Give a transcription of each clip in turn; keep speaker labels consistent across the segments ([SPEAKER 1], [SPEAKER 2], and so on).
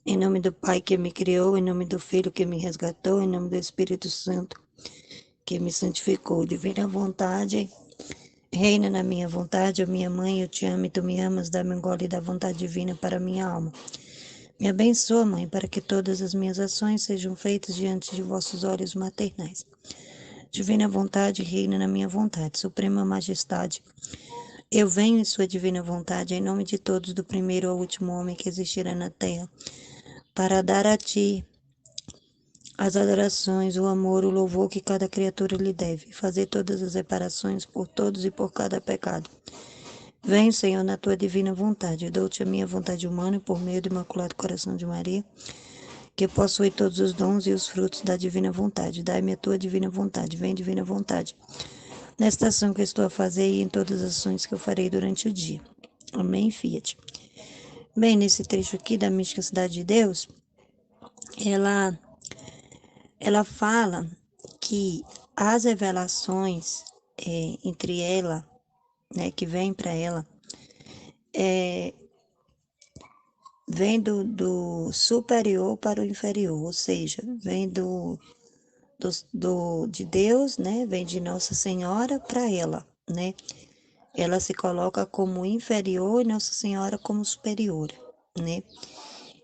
[SPEAKER 1] Em nome do Pai que me criou, em nome do Filho que me resgatou, em nome do Espírito Santo que me santificou. Divina vontade, reina na minha vontade, ó minha mãe, eu te amo e tu me amas, dá-me um gole da vontade divina para minha alma. Me abençoa, mãe, para que todas as minhas ações sejam feitas diante de vossos olhos maternais. Divina vontade, reina na minha vontade, suprema majestade. Eu venho em sua divina vontade, em nome de todos, do primeiro ao último homem que existirá na terra, para dar a ti as adorações, o amor, o louvor que cada criatura lhe deve, fazer todas as reparações por todos e por cada pecado. Vem, Senhor, na tua divina vontade, dou-te a minha vontade humana e por meio do Imaculado Coração de Maria, que possui todos os dons e os frutos da divina vontade. Dai-me a tua divina vontade, vem divina vontade, nesta ação que estou a fazer e em todas as ações que eu farei durante o dia. Amém, Fiat. Bem, nesse trecho aqui da Mística Cidade de Deus, ela fala que as revelações entre ela, né, que vem para ela, vem do superior para o inferior, ou seja, vem de Deus, né, vem de Nossa Senhora para ela, né. Ela se coloca como inferior e Nossa Senhora como superior, né.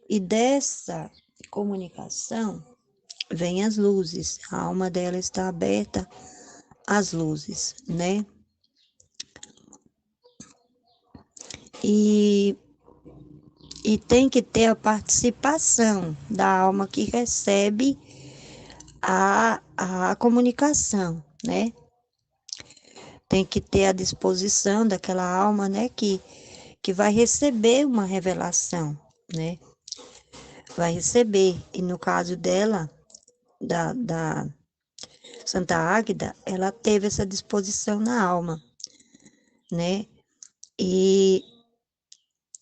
[SPEAKER 1] E dessa comunicação vem as luzes, a alma dela está aberta às luzes, né? E, e tem que ter a participação da alma que recebe a comunicação, né? Tem que ter a disposição daquela alma, né? Que vai receber uma revelação, né? Vai receber. E no caso dela, da Santa Águida, ela teve essa disposição na alma, né? E,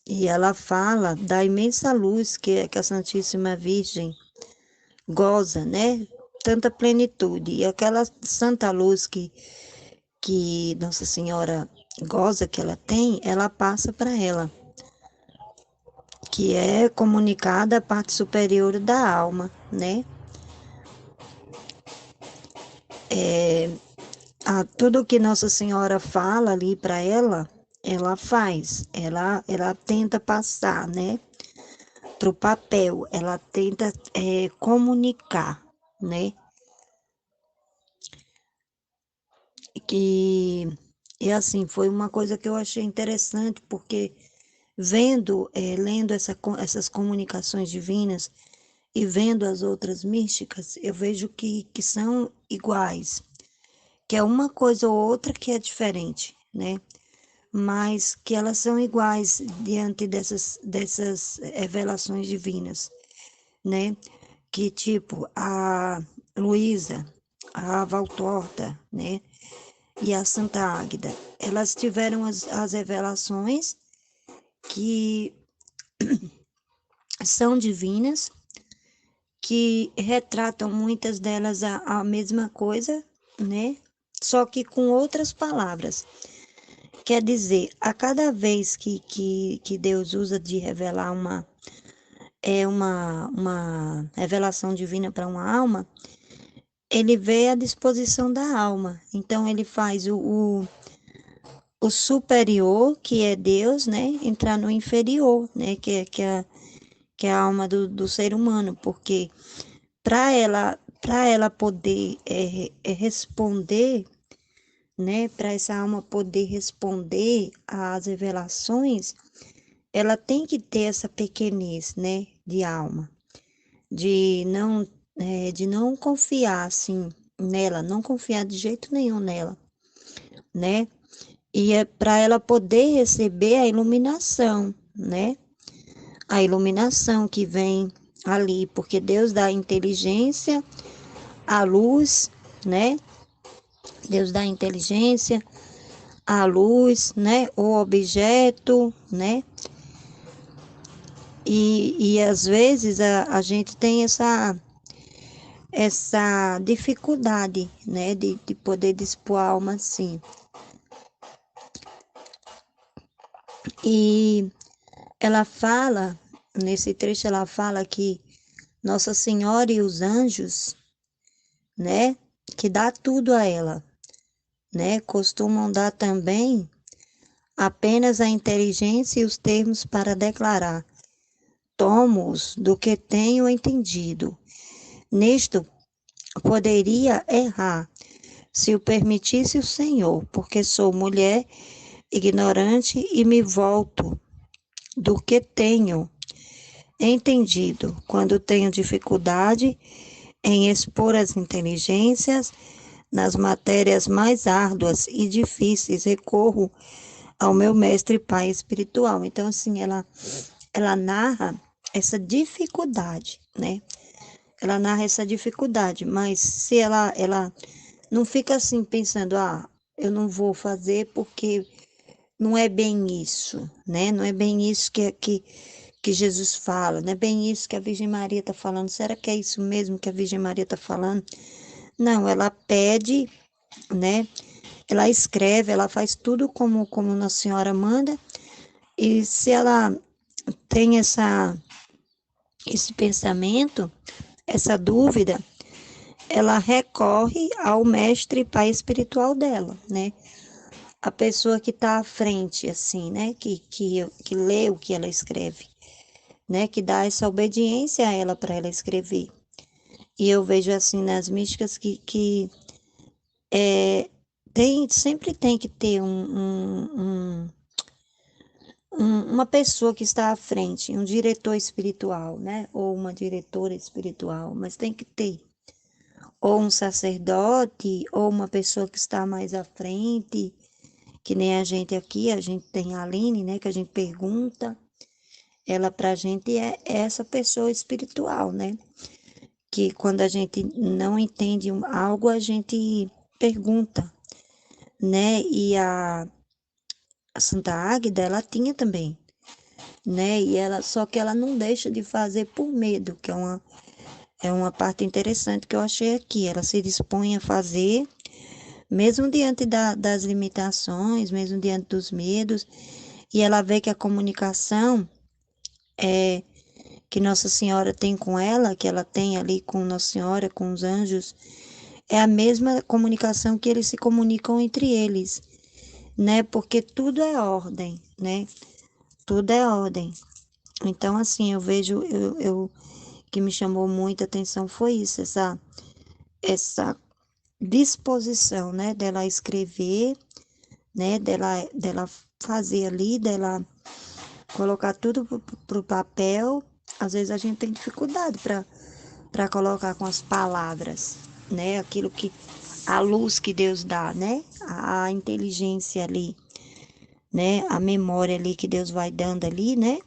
[SPEAKER 1] e ela fala da imensa luz que a Santíssima Virgem goza, né? Tanta plenitude. E aquela santa luz que Nossa Senhora goza, que ela tem, ela passa para ela, que é comunicada à parte superior da alma, né? Tudo que Nossa Senhora fala ali para ela faz, ela tenta passar, né? Para o papel, ela tenta comunicar, né? Que, e assim, foi uma coisa que eu achei interessante, porque lendo essas comunicações divinas e vendo as outras místicas, eu vejo que são iguais, que é uma coisa ou outra que é diferente, né? Mas que elas são iguais diante dessas revelações divinas, né? Que tipo, a Luísa, a Valtorta, né? E a Santa Águida, elas tiveram as revelações que são divinas, que retratam muitas delas a mesma coisa, né? Só que com outras palavras. Quer dizer, a cada vez que Deus usa de revelar uma revelação divina para uma alma, ele vê a disposição da alma. Então, ele faz o superior, que é Deus, né, entrar no inferior, né, que é a alma do ser humano, porque para ela poder responder, né, para essa alma poder responder às revelações, ela tem que ter essa pequenez, né, de alma, de não, de não confiar assim nela, não confiar de jeito nenhum nela, né? E é para ela poder receber a iluminação, né? A iluminação que vem ali, porque Deus dá a inteligência, a luz, né? Deus dá a inteligência, a luz, né? O objeto, né? E às vezes a gente tem essa dificuldade, né? De poder dispor a alma assim. E ela fala nesse trecho ela fala que Nossa Senhora e os anjos, né, que dá tudo a ela, né, costumam dar também apenas a inteligência e os termos para declarar. Tomo-os do que tenho entendido. Nisto poderia errar, se o permitisse o Senhor, porque sou mulher ignorante e me volto do que tenho entendido. Quando tenho dificuldade em expor as inteligências nas matérias mais árduas e difíceis, recorro ao meu mestre pai espiritual. Então, assim, ela narra essa dificuldade, né? Ela narra essa dificuldade, mas se ela não fica assim pensando, eu não vou fazer porque não é bem isso, né? Não é bem isso que Jesus fala, não é bem isso que a Virgem Maria está falando. Será que é isso mesmo que a Virgem Maria está falando? Não, ela pede, né? Ela escreve, ela faz tudo como Nossa Senhora manda, e se ela tem esse pensamento, essa dúvida, ela recorre ao mestre pai espiritual dela, né? A pessoa que está à frente, assim, né? Que lê o que ela escreve, né? Que dá essa obediência a ela para ela escrever. E eu vejo assim nas místicas que sempre tem que ter uma pessoa que está à frente, um diretor espiritual, né? Ou uma diretora espiritual, mas tem que ter. Ou um sacerdote, ou uma pessoa que está mais à frente, que nem a gente aqui, a gente tem a Aline, né? Que a gente pergunta, ela pra gente é essa pessoa espiritual, né? Que quando a gente não entende algo, a gente pergunta, né? E a Santa Águida, ela tinha também, né? E ela, só que ela não deixa de fazer por medo, que é uma parte interessante que eu achei aqui. Ela se dispõe a fazer, mesmo diante das limitações, mesmo diante dos medos, e ela vê que a comunicação é que Nossa Senhora tem com ela, que ela tem ali com Nossa Senhora, com os anjos, é a mesma comunicação que eles se comunicam entre eles, né? Porque tudo é ordem, né? Tudo é ordem. Então, assim, eu vejo, que me chamou muita atenção foi isso, essa disposição, né, dela escrever, né, dela fazer ali, dela colocar tudo pro papel. Às vezes a gente tem dificuldade para colocar com as palavras, né, aquilo que a luz que Deus dá, né, a inteligência ali, né, a memória ali que Deus vai dando ali, né,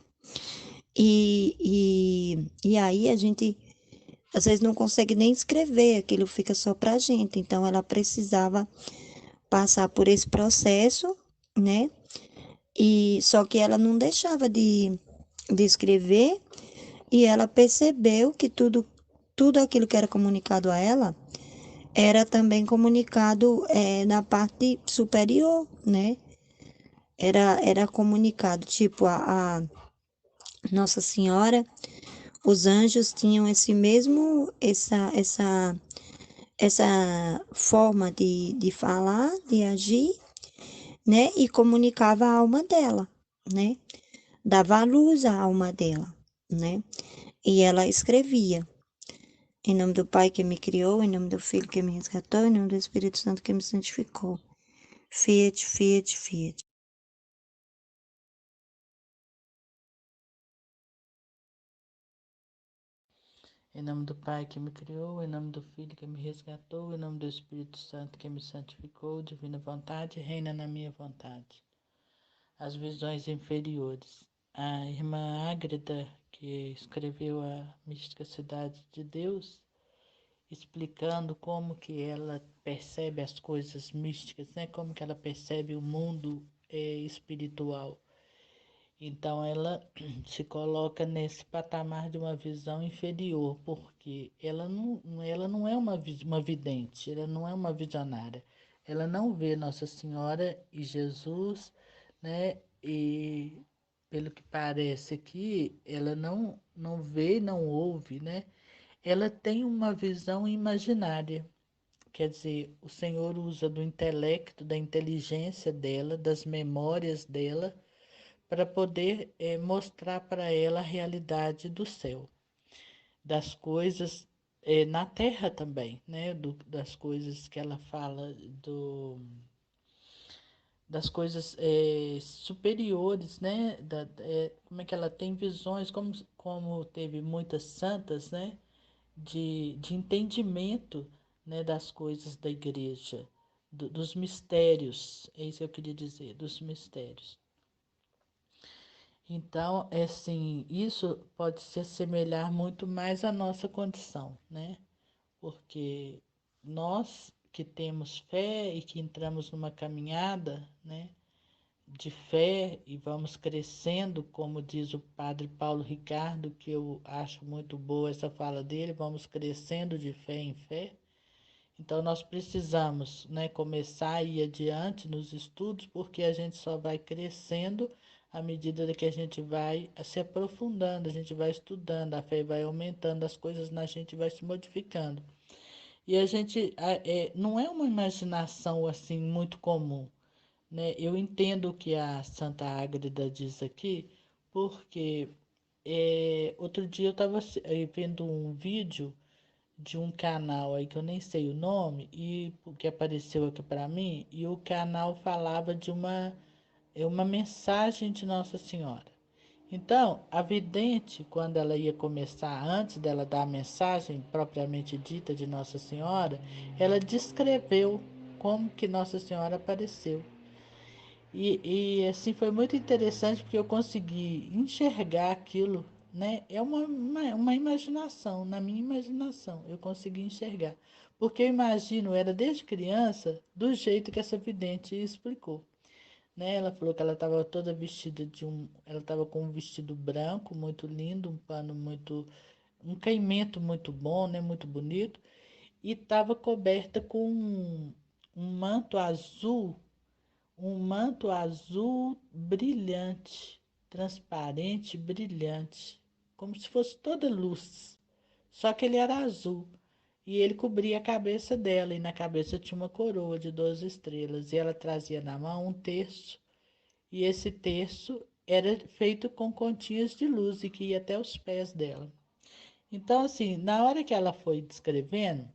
[SPEAKER 1] e aí a gente às vezes não consegue nem escrever, aquilo fica só para a gente. Então, ela precisava passar por esse processo, né? E só que ela não deixava de escrever e ela percebeu que tudo aquilo que era comunicado a ela era também comunicado na parte superior, né? Era comunicado, tipo, a Nossa Senhora, os anjos tinham essa forma de falar, de agir, né? E comunicava a alma dela, né? Dava à luz à alma dela, né? E ela escrevia. Em nome do Pai que me criou, em nome do Filho que me resgatou, em nome do Espírito Santo que me santificou. Fiat, fiat, fiat.
[SPEAKER 2] Em nome do Pai que me criou, em nome do Filho que me resgatou, em nome do Espírito Santo que me santificou, divina vontade, reina na minha vontade. As visões inferiores. A irmã Ágreda, que escreveu a Mística Cidade de Deus, explicando como que ela percebe as coisas místicas, né? Como que ela percebe o mundo espiritual. Então ela se coloca nesse patamar de uma visão inferior, porque ela não é uma vidente, ela não é uma visionária. Ela não vê Nossa Senhora e Jesus, né? E pelo que parece aqui, ela não vê, não ouve, né? Ela tem uma visão imaginária. Quer dizer, o Senhor usa do intelecto, da inteligência dela, das memórias dela, para poder mostrar para ela a realidade do céu, das coisas na terra também, né? Das coisas que ela fala das coisas superiores, né? Como é que ela tem visões, como teve muitas santas, né? De entendimento, né? Das coisas da igreja, dos mistérios, é isso que eu queria dizer, dos mistérios. Então, é assim, isso pode se assemelhar muito mais à nossa condição, né? Porque nós que temos fé e que entramos numa caminhada, né? De fé e vamos crescendo, como diz o padre Paulo Ricardo, que eu acho muito boa essa fala dele, vamos crescendo de fé em fé. Então nós precisamos, né, começar a ir adiante nos estudos, porque a gente só vai crescendo à medida que a gente vai se aprofundando, a gente vai estudando, a fé vai aumentando, as coisas na gente vai se modificando. E a gente não é uma imaginação assim muito comum, né? Eu entendo o que a Santa Ágreda diz aqui, porque outro dia eu estava vendo um vídeo de um canal aí que eu nem sei o nome, e que apareceu aqui para mim, e o canal falava de uma mensagem de Nossa Senhora. Então, a vidente, quando ela ia começar, antes dela dar a mensagem propriamente dita de Nossa Senhora, ela descreveu como que Nossa Senhora apareceu. E assim foi muito interessante porque eu consegui enxergar aquilo, né? É uma imaginação, na minha imaginação, eu consegui enxergar. Porque eu imagino, era desde criança, do jeito que essa vidente explicou, né? Ela falou que ela estava toda vestida ela estava com um vestido branco muito lindo, um pano muito, um caimento muito bom, né? Muito bonito, e estava coberta com um manto azul, um manto azul brilhante, transparente, brilhante, como se fosse toda luz. Só que ele era azul e ele cobria a cabeça dela, e na cabeça tinha uma coroa de 12 estrelas. E ela trazia na mão um terço, e esse terço era feito com continhas de luz e que ia até os pés dela. Então, assim, na hora que ela foi descrevendo,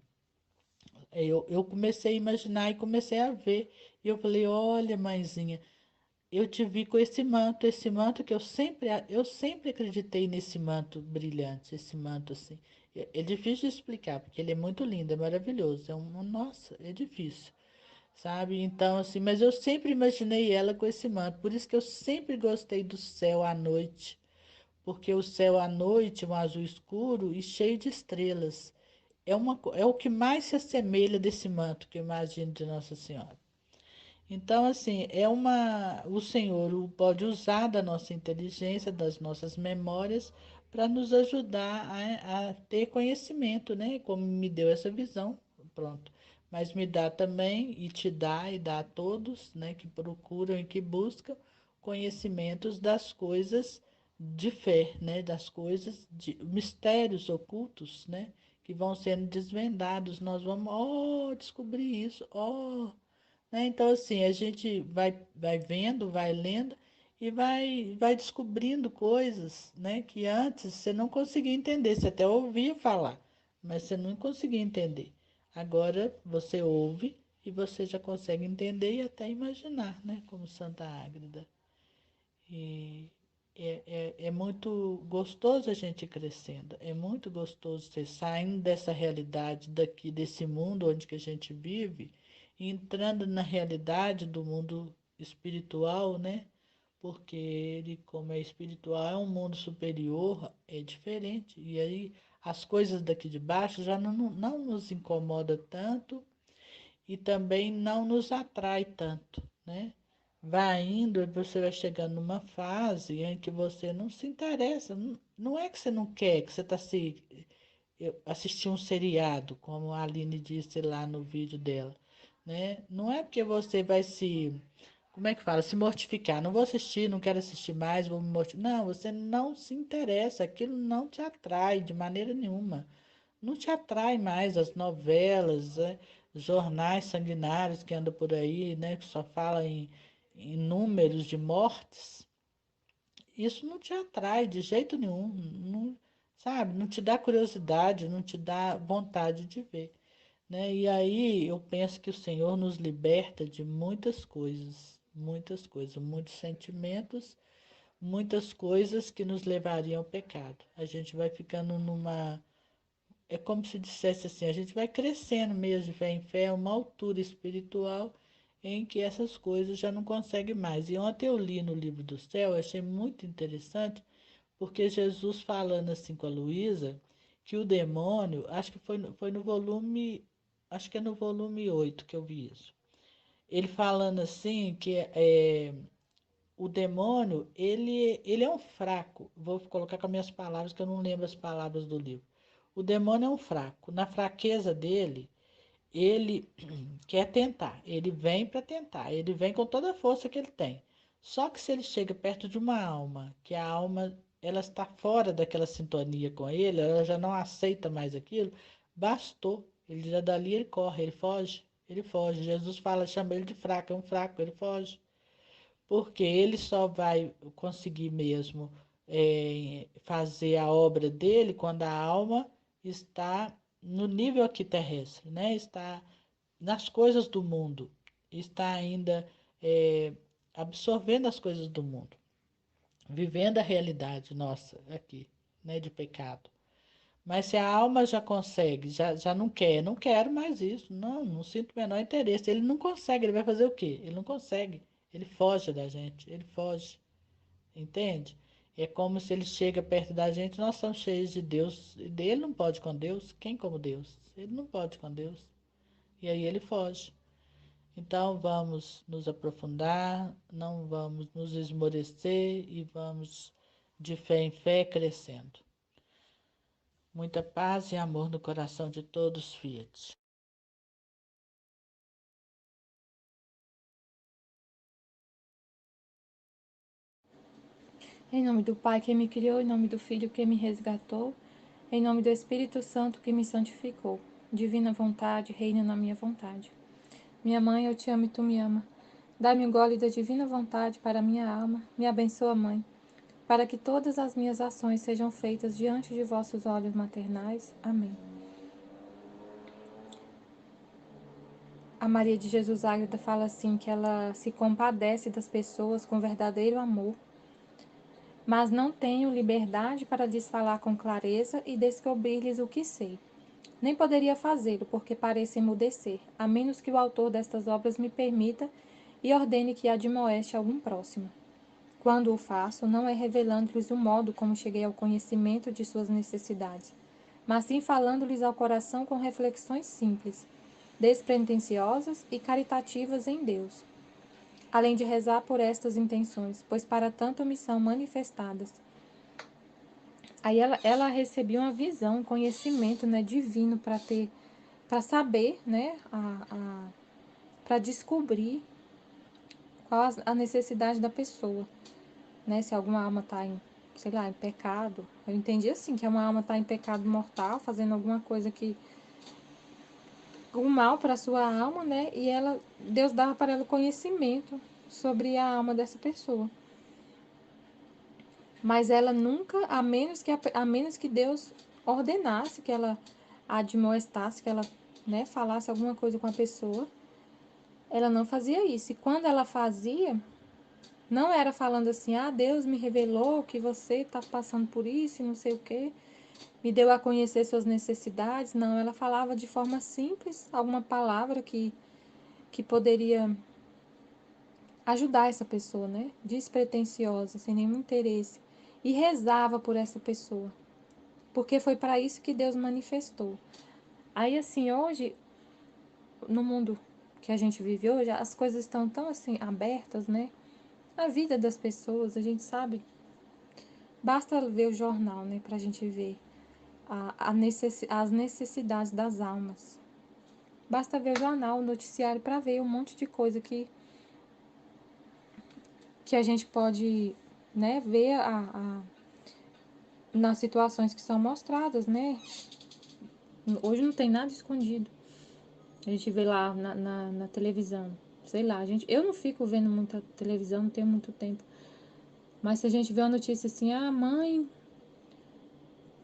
[SPEAKER 2] eu comecei a imaginar e comecei a ver. E eu falei: olha, mãezinha, eu te vi com esse manto que eu sempre acreditei nesse manto brilhante, esse manto assim. É difícil de explicar, porque ele é muito lindo, é maravilhoso. Nossa, é difícil, sabe? Então, assim, mas eu sempre imaginei ela com esse manto. Por isso que eu sempre gostei do céu à noite, porque o céu à noite, um azul escuro e cheio de estrelas. É o que mais se assemelha desse manto que eu imagino de Nossa Senhora. Então, assim, o Senhor pode usar da nossa inteligência, das nossas memórias, para nos ajudar a ter conhecimento, né? Como me deu essa visão, pronto. Mas me dá também, e te dá, e dá a todos, né, que procuram e que buscam conhecimentos das coisas de fé, né? Das coisas de mistérios ocultos, né? Que vão sendo desvendados. Nós vamos, descobrir isso, né? Então, assim, a gente vai vendo, vai lendo e vai descobrindo coisas, né, que antes você não conseguia entender, você até ouvia falar, mas você não conseguia entender. Agora você ouve e você já consegue entender e até imaginar, né, como Santa Ágreda. E é muito gostoso a gente crescendo, é muito gostoso você saindo dessa realidade daqui, desse mundo onde que a gente vive, e entrando na realidade do mundo espiritual, né? Porque ele, como é espiritual, é um mundo superior, é diferente. E aí as coisas daqui de baixo já não nos incomoda tanto e também não nos atrai tanto, né? Vai indo e você vai chegando numa fase em que você não se interessa. Não é que você não quer, que você está se assistir um seriado, como a Aline disse lá no vídeo dela, né? Não é porque você vai se como é que fala? Se mortificar. Não vou assistir, não quero assistir mais, vou me mortificar. Não, você não se interessa, aquilo não te atrai de maneira nenhuma. Não te atrai mais as novelas, jornais sanguinários que andam por aí, né, que só falam em números de mortes. Isso não te atrai de jeito nenhum, não, sabe? Não te dá curiosidade, não te dá vontade de ver, né? E aí eu penso que o Senhor nos liberta de muitas coisas, muitos sentimentos, muitas coisas que nos levariam ao pecado. A gente vai ficando numa. É como se dissesse assim, a gente vai crescendo mesmo de fé em fé, uma altura espiritual em que essas coisas já não conseguem mais. E ontem eu li no livro do céu, eu achei muito interessante, porque Jesus falando assim com a Luísa, que o demônio, acho que foi no volume, acho que é no volume 8 que eu vi isso. Ele falando assim que o demônio, ele é um fraco. Vou colocar com as minhas palavras, que eu não lembro as palavras do livro. O demônio é um fraco. Na fraqueza dele, ele quer tentar. Ele vem para tentar. Ele vem com toda a força que ele tem. Só que se ele chega perto de uma alma, que a alma ela está fora daquela sintonia com ele, ela já não aceita mais aquilo, bastou. Ele já dali ele corre, ele foge. Ele foge. Jesus fala, chama ele de fraco, é um fraco, ele foge porque ele só vai conseguir mesmo fazer a obra dele quando a alma está no nível aqui terrestre, né? Está nas coisas do mundo, está ainda é, absorvendo as coisas do mundo, vivendo a realidade nossa aqui, né? De pecado. Mas se a alma já consegue, já não quer, não quero mais isso, não sinto o menor interesse. Ele não consegue, ele vai fazer o quê? Ele não consegue. Ele foge da gente, ele foge, entende? É como se ele chega perto da gente, nós somos cheios de Deus. Ele não pode com Deus, quem como Deus? Ele não pode com Deus. E aí ele foge. Então vamos nos aprofundar, não vamos nos esmorecer e vamos de fé em fé crescendo. Muita paz e amor no coração de todos, Fiat.
[SPEAKER 3] Em nome do Pai que me criou, em nome do Filho que me resgatou, em nome do Espírito Santo que me santificou. Divina vontade, reina na minha vontade. Minha mãe, eu te amo e tu me ama. Dá-me um gole da divina vontade para minha alma. Me abençoa, Mãe, para que todas as minhas ações sejam feitas diante de vossos olhos maternais. Amém. A Maria de Jesus Águeda fala assim que ela se compadece das pessoas com verdadeiro amor, mas não tenho liberdade para lhes falar com clareza e descobrir-lhes o que sei. Nem poderia fazê-lo, porque pareço emudecer, a menos que o autor destas obras me permita e ordene que admoeste algum próximo. Quando o faço, não é revelando-lhes o modo como cheguei ao conhecimento de suas necessidades, mas sim falando-lhes ao coração com reflexões simples, despretensiosas e caritativas em Deus, além de rezar por estas intenções, pois para tanto me são manifestadas. Aí ela recebia uma visão, um conhecimento, né, divino para saber, né, para descobrir qual a necessidade da pessoa, né, se alguma alma está em, sei lá, em pecado. Eu entendi assim, que uma alma está em pecado mortal, fazendo alguma coisa que um mal para a sua alma, né, e Deus dava para ela conhecimento sobre a alma dessa pessoa. Mas ela nunca, a menos que Deus ordenasse que ela admoestasse, que ela, né, falasse alguma coisa com a pessoa, ela não fazia isso. E quando ela fazia, não era falando assim, ah, Deus me revelou que você está passando por isso e não sei o quê, me deu a conhecer suas necessidades. Não, ela falava de forma simples, alguma palavra que poderia ajudar essa pessoa, né? Despretensiosa, sem nenhum interesse. E rezava por essa pessoa, porque foi para isso que Deus manifestou. Aí, assim, hoje, no mundo que a gente vive hoje, as coisas estão tão, assim, abertas, né? A vida das pessoas, a gente sabe, basta ver o jornal, né, pra gente ver as necessidades das almas. Basta ver o jornal, o noticiário, para ver um monte de coisa que a gente pode, né, ver nas situações que são mostradas, né? Hoje não tem nada escondido. A gente vê lá na televisão. Sei lá, eu não fico vendo muita televisão, não tenho muito tempo. Mas se a gente vê uma notícia assim, mãe.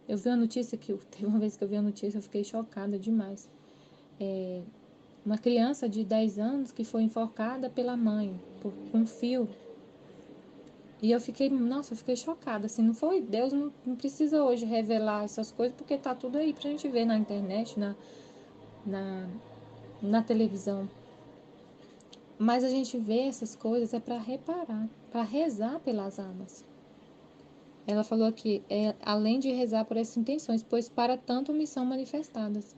[SPEAKER 3] Eu vi uma notícia teve uma vez que eu vi a notícia, eu fiquei chocada demais. Uma criança de 10 anos que foi enforcada pela mãe por um fio. E eu fiquei chocada. Assim, não foi, Deus não precisa hoje revelar essas coisas, porque tá tudo aí pra gente ver na internet, na televisão. Mas a gente vê essas coisas para reparar, para rezar pelas almas. Ela falou aqui, além de rezar por essas intenções, pois para tanto me são manifestadas.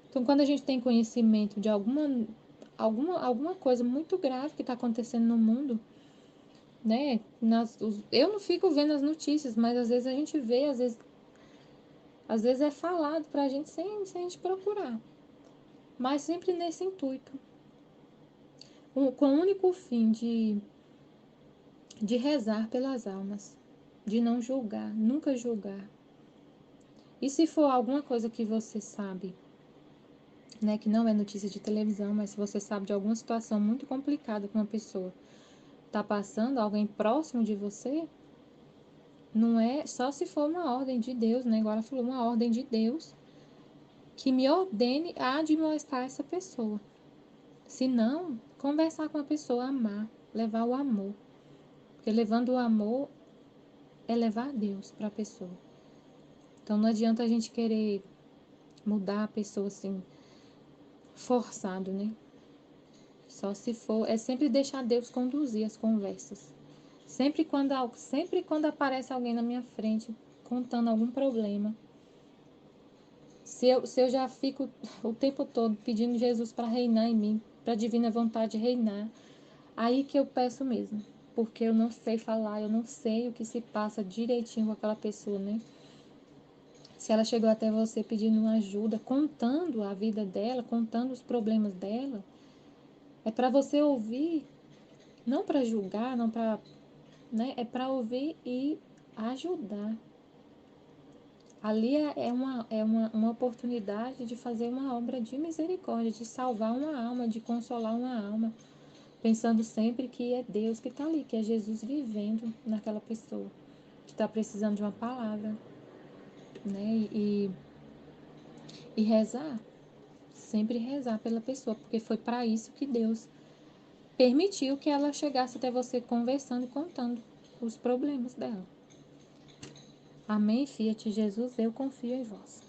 [SPEAKER 3] Então, quando a gente tem conhecimento de alguma coisa muito grave que está acontecendo no mundo, né? Eu não fico vendo as notícias, mas às vezes a gente vê, às vezes é falado para a gente sem a gente procurar. Mas sempre nesse intuito. Com o único fim de rezar pelas almas, de não julgar, nunca julgar. E se for alguma coisa que você sabe, né, que não é notícia de televisão, mas se você sabe de alguma situação muito complicada que uma pessoa está passando, alguém próximo de você, não é só se for uma ordem de Deus, né? Agora falou uma ordem de Deus que me ordene a admoestar essa pessoa. Se não, conversar com a pessoa, amar, levar o amor. Porque levando o amor é levar Deus para a pessoa. Então não adianta a gente querer mudar a pessoa assim, forçado, né? Só se for, é sempre deixar Deus conduzir as conversas. Sempre quando aparece alguém na minha frente contando algum problema, se eu já fico o tempo todo pedindo Jesus para reinar em mim, para a divina vontade reinar, aí que eu peço mesmo, porque eu não sei falar, eu não sei o que se passa direitinho com aquela pessoa, né? Se ela chegou até você pedindo ajuda, contando a vida dela, contando os problemas dela, é para você ouvir, não para julgar, não para, né? É para ouvir e ajudar. Ali é uma oportunidade de fazer uma obra de misericórdia, de salvar uma alma, de consolar uma alma, pensando sempre que é Deus que está ali, que é Jesus vivendo naquela pessoa, que está precisando de uma palavra, né? E rezar, sempre rezar pela pessoa, porque foi para isso que Deus permitiu que ela chegasse até você conversando e contando os problemas dela. Amém, Fiat Jesus, eu confio em vós.